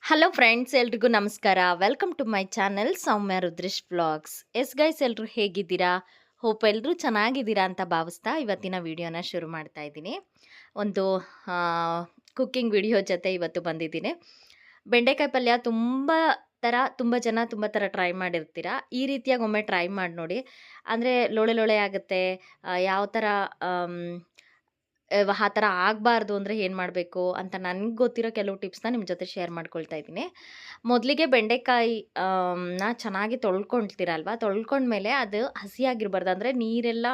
Hello friends, ಎಲ್ರಿಗೂ ನಮಸ್ಕಾರ. Welcome to my channel Soumya Rudresh vlogs. Yes guys, ಎಲ್ಲರೂ ಹೇಗಿದ್ದೀರಾ? ಹೋಪ್ ಎಲ್ಲರೂ ಚೆನ್ನಾಗಿದ್ದೀರಾ ಅಂತ ಭಾವಿಸ್ತಾ ಇವತ್ತಿನ ವಿಡಿಯೋನ ಶುರು ಮಾಡ್ತಾ ಇದ್ದೀನಿ. ಒಂದು ಕುಕ್ಕಿಂಗ್ ವಿಡಿಯೋ ಜೊತೆ ಇವತ್ತು ಬಂದಿದ್ದೀನಿ. ಬೆಂಡೆಕಾಯಿ ಪಲ್ಯ ತುಂಬ ಜನ ತುಂಬ ಥರ ಟ್ರೈ ಮಾಡಿರ್ತೀರಾ. ಈ ರೀತಿಯಾಗಿ ಒಮ್ಮೆ ಟ್ರೈ ಮಾಡಿ ನೋಡಿ. ಅಂದರೆ ಲೋಳೆ ಲೋಳೆ ಆಗುತ್ತೆ. ಯಾವ ಥರ ಆ ಥರ ಆಗಬಾರ್ದು ಅಂದರೆ ಏನು ಮಾಡಬೇಕು ಅಂತ ನನಗೆ ಗೊತ್ತಿರೋ ಕೆಲವು ಟಿಪ್ಸ್ನ ನಿಮ್ಮ ಜೊತೆ ಶೇರ್ ಮಾಡ್ಕೊಳ್ತಾ ಇದ್ದೀನಿ. ಮೊದಲಿಗೆ ಬೆಂಡೆಕಾಯಿ ಚೆನ್ನಾಗಿ ತೊಳ್ಕೊಳ್ತೀರಲ್ವ, ತೊಳ್ಕೊಂಡ್ಮೇಲೆ ಅದು ಹಸಿಯಾಗಿರಬಾರ್ದು. ಅಂದರೆ ನೀರೆಲ್ಲ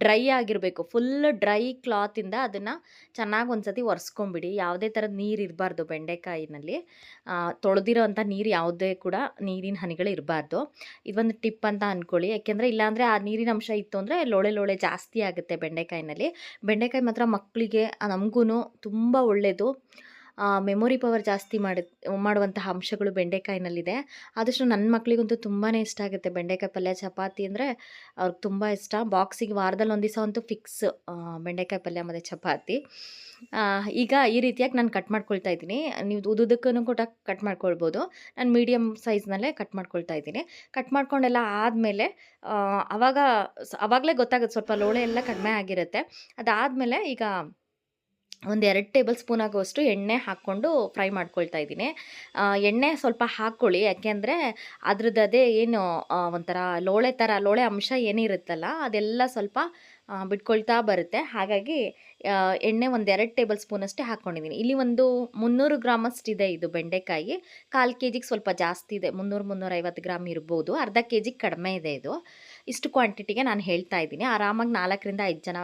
ಡ್ರೈ ಆಗಿರಬೇಕು. ಫುಲ್ ಡ್ರೈ ಕ್ಲಾತಿಂದ ಅದನ್ನು ಚೆನ್ನಾಗಿ ಒಂದು ಸತಿ ಒರೆಸ್ಕೊಂಬಿಡಿ. ಯಾವುದೇ ಥರದ ನೀರು ಇರಬಾರ್ದು ಬೆಂಡೆಕಾಯಿನಲ್ಲಿ. ತೊಳೆದಿರೋ ಅಂಥ ನೀರು ಯಾವುದೇ ಕೂಡ ನೀರಿನ ಹನಿಗಳು ಇರಬಾರ್ದು. ಇದೊಂದು ಟಿಪ್ ಅಂತ ಅಂದ್ಕೊಳ್ಳಿ. ಯಾಕೆಂದರೆ ಇಲ್ಲಾಂದರೆ ಆ ನೀರಿನ ಅಂಶ ಇತ್ತು ಅಂದರೆ ಲೋಳೆ ಲೋಳೆ ಜಾಸ್ತಿ ಆಗುತ್ತೆ ಬೆಂಡೆಕಾಯಿನಲ್ಲಿ. ಬೆಂಡೆಕಾಯಿ ಮಾತ್ರ ಮಕ್ಕಳಿಗೆ ನಮಗೂ ತುಂಬ ಒಳ್ಳೆಯದು. ಮೆಮೊರಿ ಪವರ್ ಜಾಸ್ತಿ ಮಾಡುವಂತಹ ಅಂಶಗಳು ಬೆಂಡೆಕಾಯಿನಲ್ಲಿದೆ. ಆದಷ್ಟು ನನ್ನ ಮಕ್ಕಳಿಗಂತೂ ತುಂಬಾ ಇಷ್ಟ ಆಗುತ್ತೆ ಬೆಂಡೆಕಾಯಿ ಪಲ್ಯ. ಚಪಾತಿ ಅಂದರೆ ಅವ್ರಿಗೆ ತುಂಬ ಇಷ್ಟ. ಬಾಕ್ಸಿಗೆ ವಾರದಲ್ಲಿ ಒಂದು ದಿವಸ ಅಂತೂ ಫಿಕ್ಸ್ ಬೆಂಡೆಕಾಯಿ ಪಲ್ಯ ಮತ್ತು ಚಪಾತಿ. ಈಗ ಈ ರೀತಿಯಾಗಿ ನಾನು ಕಟ್ ಮಾಡ್ಕೊಳ್ತಾ ಇದ್ದೀನಿ. ನೀವು ಉದುದಕ್ಕೂ ಕೂಡ ಕಟ್ ಮಾಡ್ಕೊಳ್ಬೋದು. ನಾನು ಮೀಡಿಯಮ್ ಸೈಜ್ನಲ್ಲೇ ಕಟ್ ಮಾಡ್ಕೊಳ್ತಾ ಇದ್ದೀನಿ. ಕಟ್ ಮಾಡ್ಕೊಂಡೆಲ್ಲ ಆದಮೇಲೆ ಆವಾಗಲೇ ಗೊತ್ತಾಗುತ್ತೆ ಸ್ವಲ್ಪ ಲೋಳೆ ಎಲ್ಲ ಕಡಿಮೆ ಆಗಿರುತ್ತೆ. ಅದಾದಮೇಲೆ ಈಗ ಒಂದು 2 ಟೇಬಲ್ ಸ್ಪೂನ್ ಆಗುವಷ್ಟು ಎಣ್ಣೆ ಹಾಕ್ಕೊಂಡು ಫ್ರೈ ಮಾಡ್ಕೊಳ್ತಾ ಇದ್ದೀನಿ. ಎಣ್ಣೆ ಸ್ವಲ್ಪ ಹಾಕ್ಕೊಳ್ಳಿ. ಯಾಕೆಂದರೆ ಅದ್ರದ್ದು ಅದೇ ಏನು ಒಂಥರ ಲೋಳೆ ಅಂಶ ಏನಿರುತ್ತಲ್ಲ ಅದೆಲ್ಲ ಸ್ವಲ್ಪ ಬಿಟ್ಕೊಳ್ತಾ ಬರುತ್ತೆ. ಹಾಗಾಗಿ ಎಣ್ಣೆ ಒಂದು 2 ಟೇಬಲ್ ಸ್ಪೂನಷ್ಟೇ ಹಾಕ್ಕೊಂಡಿದ್ದೀನಿ. ಇಲ್ಲಿ ಒಂದು 300 ಗ್ರಾಮಷ್ಟಿದೆ ಇದು ಬೆಂಡೆಕಾಯಿ. 1/4 ಕೆ ಜಿಗೆ ಸ್ವಲ್ಪ ಜಾಸ್ತಿ ಇದೆ. 300-350 ಗ್ರಾಮ್ ಇರ್ಬೋದು. ಅರ್ಧ ಕೆ ಜಿಗೆ ಕಡಿಮೆ ಇದೆ ಇದು. ಇಷ್ಟು ಕ್ವಾಂಟಿಟಿಗೆ ನಾನು ಹೇಳ್ತಾ ಇದ್ದೀನಿ. ಆರಾಮಾಗಿ 4ರಿಂದ 5 ಜನ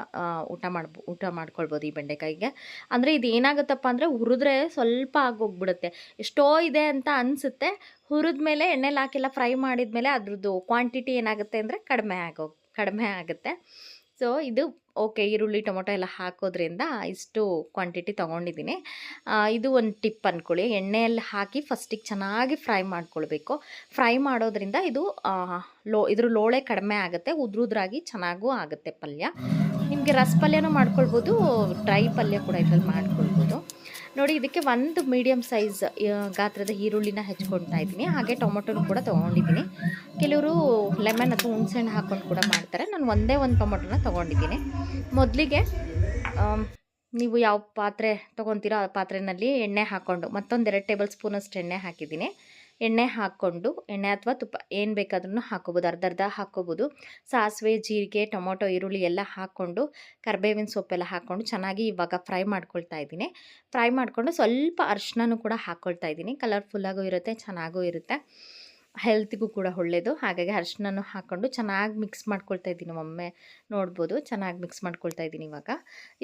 ಊಟ ಮಾಡ್ಕೊಳ್ಬೋದು ಈ ಬೆಂಡೆಕಾಯಿಗೆ. ಅಂದರೆ ಇದು ಏನಾಗುತ್ತಪ್ಪ ಅಂದರೆ ಹುರಿದ್ರೆ ಸ್ವಲ್ಪ ಆಗೋಗ್ಬಿಡುತ್ತೆ. ಎಷ್ಟೋ ಇದೆ ಅಂತ ಅನಿಸುತ್ತೆ. ಹುರಿದ ಮೇಲೆ ಎಣ್ಣೆಲಿ ಹಾಕೆಲ್ಲ ಫ್ರೈ ಮಾಡಿದ ಮೇಲೆ ಅದ್ರದ್ದು ಕ್ವಾಂಟಿಟಿ ಏನಾಗುತ್ತೆ ಅಂದರೆ ಕಡಿಮೆ ಆಗುತ್ತೆ. ಸೊ ಇದು ಓಕೆ. ಈರುಳ್ಳಿ ಟೊಮೊಟೊ ಎಲ್ಲ ಹಾಕೋದ್ರಿಂದ ಇಷ್ಟು ಕ್ವಾಂಟಿಟಿ ತೊಗೊಂಡಿದ್ದೀನಿ. ಇದು ಒಂದು ಟಿಪ್ ಅಂದ್ಕೊಳ್ಳಿ. ಎಣ್ಣೆಯಲ್ಲಿ ಹಾಕಿ ಫಸ್ಟಿಗೆ ಚೆನ್ನಾಗಿ ಫ್ರೈ ಮಾಡ್ಕೊಳ್ಬೇಕು. ಫ್ರೈ ಮಾಡೋದ್ರಿಂದ ಇದು ಇದ್ರ ಲೋಳೆ ಕಡಿಮೆ ಆಗುತ್ತೆ. ಉದ್ರಾಗಿ ಚೆನ್ನಾಗೂ ಆಗುತ್ತೆ ಪಲ್ಯ. ನಿಮಗೆ ರಸ ಪಲ್ಯನೂ ಮಾಡ್ಕೊಳ್ಬೋದು, ಡ್ರೈ ಪಲ್ಯ ಕೂಡ ಇದ್ರಲ್ಲಿ ಮಾಡ್ಕೊಳ್ಬೋದು. ನೋಡಿ, ಇದಕ್ಕೆ ಒಂದು ಮೀಡಿಯಮ್ ಸೈಜ್ ಗಾತ್ರದ ಈರುಳ್ಳಿನ ಹೆಚ್ಕೊಳ್ತಾ ಇದ್ದೀನಿ. ಹಾಗೆ ಟೊಮೊಟೊನೂ ಕೂಡ ತೊಗೊಂಡಿದ್ದೀನಿ. ಕೆಲವರು ಲೆಮನ್ ಅಥವಾ ಹುಣಸೆಹಣ್ಣು ಹಾಕ್ಕೊಂಡು ಕೂಡ ಮಾಡ್ತಾರೆ. ನಾನು ಒಂದೇ ಒಂದು ಟೊಮೊಟೊನ ತೊಗೊಂಡಿದ್ದೀನಿ. ಮೊದಲಿಗೆ ನೀವು ಯಾವ ಪಾತ್ರೆ ತೊಗೊತೀರೋ ಆ ಪಾತ್ರೆಯಲ್ಲಿ ಎಣ್ಣೆ ಹಾಕ್ಕೊಂಡು ಮತ್ತೊಂದು 2 ಟೇಬಲ್ ಸ್ಪೂನಷ್ಟು ಎಣ್ಣೆ ಹಾಕಿದ್ದೀನಿ. ಎಣ್ಣೆ ಹಾಕ್ಕೊಂಡು, ಎಣ್ಣೆ ಅಥವಾ ತುಪ್ಪ ಏನು ಬೇಕಾದ್ರೂ ಹಾಕ್ಕೋಬೋದು, ಅರ್ಧ ಹಾಕ್ಕೋಬೋದು. ಸಾಸಿವೆ, ಜೀರಿಗೆ, ಟೊಮೊಟೊ, ಈರುಳ್ಳಿ ಎಲ್ಲ ಹಾಕ್ಕೊಂಡು ಕರಿಬೇವಿನ ಸೊಪ್ಪೆಲ್ಲ ಹಾಕ್ಕೊಂಡು ಚೆನ್ನಾಗಿ ಇವಾಗ ಫ್ರೈ ಮಾಡ್ಕೊಳ್ತಾ ಇದ್ದೀನಿ. ಫ್ರೈ ಮಾಡಿಕೊಂಡು ಸ್ವಲ್ಪ ಅರಿಶಿನನೂ ಕೂಡ ಹಾಕ್ಕೊಳ್ತಾ ಇದ್ದೀನಿ. ಕಲರ್ಫುಲ್ಲಾಗೂ ಇರುತ್ತೆ, ಚೆನ್ನಾಗೂ ಇರುತ್ತೆ, ಹೆಲ್ತಿಗೂ ಕೂಡ ಒಳ್ಳೆಯದು. ಹಾಗಾಗಿ ಅರಿಶಿನನೂ ಹಾಕ್ಕೊಂಡು ಚೆನ್ನಾಗಿ ಮಿಕ್ಸ್ ಮಾಡ್ಕೊಳ್ತಾ ಇದ್ದೀನಿ. ಒಮ್ಮೆ ನೋಡ್ಬೋದು, ಚೆನ್ನಾಗಿ ಮಿಕ್ಸ್ ಮಾಡ್ಕೊಳ್ತಾ ಇದ್ದೀನಿ. ಇವಾಗ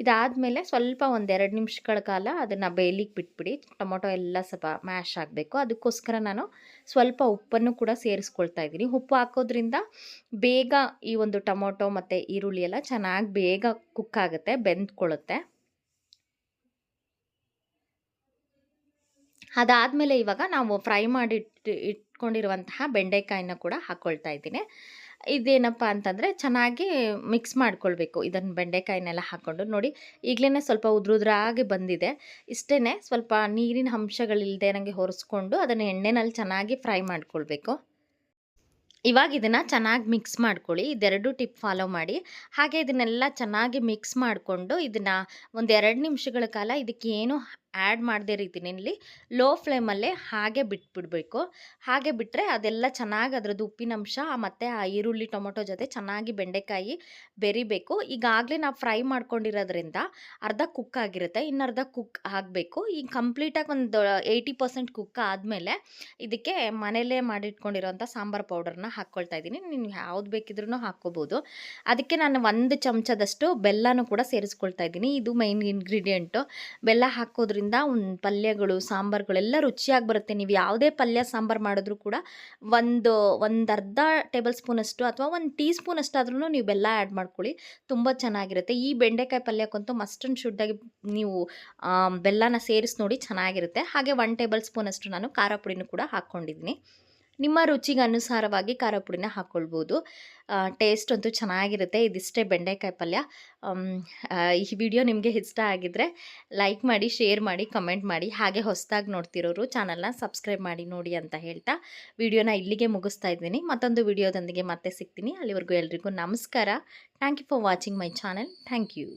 ಇದಾದಮೇಲೆ ಸ್ವಲ್ಪ ಒಂದು 2 ನಿಮಿಷಗಳ ಕಾಲ ಅದನ್ನು ಬೇಯಲಿಕ್ಕೆ ಬಿಟ್ಬಿಡಿ. ಟೊಮೊಟೊ ಎಲ್ಲ ಸ್ವಲ್ಪ ಮ್ಯಾಶ್ ಆಗಬೇಕು. ಅದಕ್ಕೋಸ್ಕರ ನಾನು ಸ್ವಲ್ಪ ಉಪ್ಪನ್ನು ಕೂಡ ಸೇರಿಸ್ಕೊಳ್ತಾ ಇದ್ದೀನಿ. ಉಪ್ಪು ಹಾಕೋದ್ರಿಂದ ಬೇಗ ಈ ಒಂದು ಟೊಮೊಟೊ ಮತ್ತು ಈರುಳ್ಳಿ ಎಲ್ಲ ಚೆನ್ನಾಗಿ ಬೇಗ ಕುಕ್ ಆಗುತ್ತೆ, ಬೆಂದ್ಕೊಳ್ಳುತ್ತೆ. ಅದಾದಮೇಲೆ ಇವಾಗ ನಾವು ಫ್ರೈ ಮಾಡಿ ಇಟ್ಕೊಂಡಿರುವಂತಹ ಬೆಂಡೆಕಾಯಿನ ಕೂಡ ಹಾಕ್ಕೊಳ್ತಾ ಇದ್ದೀನಿ. ಇದೇನಪ್ಪ ಅಂತಂದರೆ ಚೆನ್ನಾಗಿ ಮಿಕ್ಸ್ ಮಾಡ್ಕೊಳ್ಬೇಕು. ಇದನ್ನು ಬೆಂಡೆಕಾಯಿನೆಲ್ಲ ಹಾಕ್ಕೊಂಡು ನೋಡಿ, ಈಗಲೇ ಸ್ವಲ್ಪ ಉದ್ರಾಗಿ ಬಂದಿದೆ. ಇಷ್ಟೇ, ಸ್ವಲ್ಪ ನೀರಿನ ಅಂಶಗಳಿಲ್ಲದೆ ನನಗೆ ಹೊರಿಸ್ಕೊಂಡು ಅದನ್ನು ಎಣ್ಣೆನಲ್ಲಿ ಚೆನ್ನಾಗಿ ಫ್ರೈ ಮಾಡ್ಕೊಳ್ಬೇಕು. ಇವಾಗ ಇದನ್ನು ಚೆನ್ನಾಗಿ ಮಿಕ್ಸ್ ಮಾಡ್ಕೊಳ್ಳಿ. ಇದೆರಡು ಟಿಪ್ ಫಾಲೋ ಮಾಡಿ. ಹಾಗೆ ಇದನ್ನೆಲ್ಲ ಚೆನ್ನಾಗಿ ಮಿಕ್ಸ್ ಮಾಡಿಕೊಂಡು ಇದನ್ನು ಒಂದು 2 ನಿಮಿಷಗಳ ಕಾಲ ಇದಕ್ಕೇನು ಆ್ಯಡ್ ಮಾಡದೇ ರೀತಿಯಲ್ಲಿ ಲೋ ಫ್ಲೇಮಲ್ಲೇ ಹಾಗೆ ಬಿಟ್ಬಿಡಬೇಕು. ಹಾಗೆ ಬಿಟ್ಟರೆ ಅದೆಲ್ಲ ಚೆನ್ನಾಗಿ ಅದರದ್ದು ಉಪ್ಪಿನಂಶ ಮತ್ತು ಆ ಈರುಳ್ಳಿ ಟೊಮೊಟೊ ಜೊತೆ ಚೆನ್ನಾಗಿ ಬೆಂಡೆಕಾಯಿ ಬೆರಿಬೇಕು. ಈಗಾಗಲೇ ನಾವು ಫ್ರೈ ಮಾಡ್ಕೊಂಡಿರೋದ್ರಿಂದ ಅರ್ಧ ಕುಕ್ ಆಗಿರುತ್ತೆ, ಇನ್ನರ್ಧ ಕುಕ್ ಆಗಬೇಕು. ಈಗ ಕಂಪ್ಲೀಟಾಗಿ ಒಂದು 80% ಕುಕ್ ಆದಮೇಲೆ ಇದಕ್ಕೆ ಮನೆಯಲ್ಲೇ ಮಾಡಿಟ್ಕೊಂಡಿರೋಂಥ ಸಾಂಬಾರು ಪೌಡರ್ನ ಹಾಕ್ಕೊಳ್ತಾ ಇದ್ದೀನಿ. ನೀವು ಯಾವ್ದು ಬೇಕಿದ್ರೂ ಹಾಕ್ಕೋಬೋದು. ಅದಕ್ಕೆ ನಾನು 1 ಚಮಚದಷ್ಟು ಬೆಲ್ಲನೂ ಕೂಡ ಸೇರಿಸ್ಕೊಳ್ತಾ ಇದ್ದೀನಿ. ಇದು ಮೈನ್ ಇಂಗ್ರೀಡಿಯೆಂಟು. ಬೆಲ್ಲ ಹಾಕೋದ್ರಿಂದ ಒಂದು ಪಲ್ಯಗಳು, ಸಾಂಬಾರುಗಳೆಲ್ಲ ರುಚಿಯಾಗಿ ಬರುತ್ತೆ. ನೀವು ಯಾವುದೇ ಪಲ್ಯ ಸಾಂಬಾರು ಮಾಡಿದ್ರೂ ಕೂಡ ಒಂದು ಅರ್ಧ ಟೇಬಲ್ ಸ್ಪೂನಷ್ಟು ಅಥವಾ 1 ಟೀ ಸ್ಪೂನಷ್ಟಾದ್ರೂ ನೀವು ಬೆಲ್ಲ ಆ್ಯಡ್ ಮಾಡ್ಕೊಳ್ಳಿ, ತುಂಬ ಚೆನ್ನಾಗಿರುತ್ತೆ. ಈ ಬೆಂಡೆಕಾಯಿ ಪಲ್ಯಕ್ಕಂತೂ ಮಸ್ಟ್ ಆ್ಯಂಡ್ ಶುಡ್ಡಾಗಿ ನೀವು ಬೆಲ್ಲನ ಸೇರಿಸಿ ನೋಡಿ, ಚೆನ್ನಾಗಿರುತ್ತೆ. ಹಾಗೆ 1 ಟೇಬಲ್ ಸ್ಪೂನಷ್ಟು ನಾನು ಖಾರ ಪುಡಿನೂ ಕೂಡ ಹಾಕ್ಕೊಂಡಿದ್ದೀನಿ. ನಿಮ್ಮ ರುಚಿಗೆ ಅನುಸಾರವಾಗಿ ಖಾರ ಪುಡಿನ ಹಾಕ್ಕೊಳ್ಬೋದು. ಟೇಸ್ಟ್ ಅಂತೂ ಚೆನ್ನಾಗಿರುತ್ತೆ. ಇದಿಷ್ಟೇ ಬೆಂಡೆಕಾಯಿ ಪಲ್ಯ. ಅಮ್, ಈ ವಿಡಿಯೋ ನಿಮಗೆ ಇಷ್ಟ ಆಗಿದ್ದರೆ ಲೈಕ್ ಮಾಡಿ, ಶೇರ್ ಮಾಡಿ, ಕಮೆಂಟ್ ಮಾಡಿ. ಹಾಗೆ ಹೊಸದಾಗಿ ನೋಡ್ತಿರೋರು ಚಾನಲ್ನ ಸಬ್ಸ್ಕ್ರೈಬ್ ಮಾಡಿ ನೋಡಿ ಅಂತ ಹೇಳ್ತಾ ವಿಡಿಯೋನ ಇಲ್ಲಿಗೆ ಮುಗಿಸ್ತಾ ಇದ್ದೀನಿ. ಮತ್ತೊಂದು ವಿಡಿಯೋದೊಂದಿಗೆ ಮತ್ತೆ ಸಿಗ್ತೀನಿ. ಅಲ್ಲಿವರೆಗೂ ಎಲ್ರಿಗೂ ನಮಸ್ಕಾರ. Thank you for watching my channel. Thank you.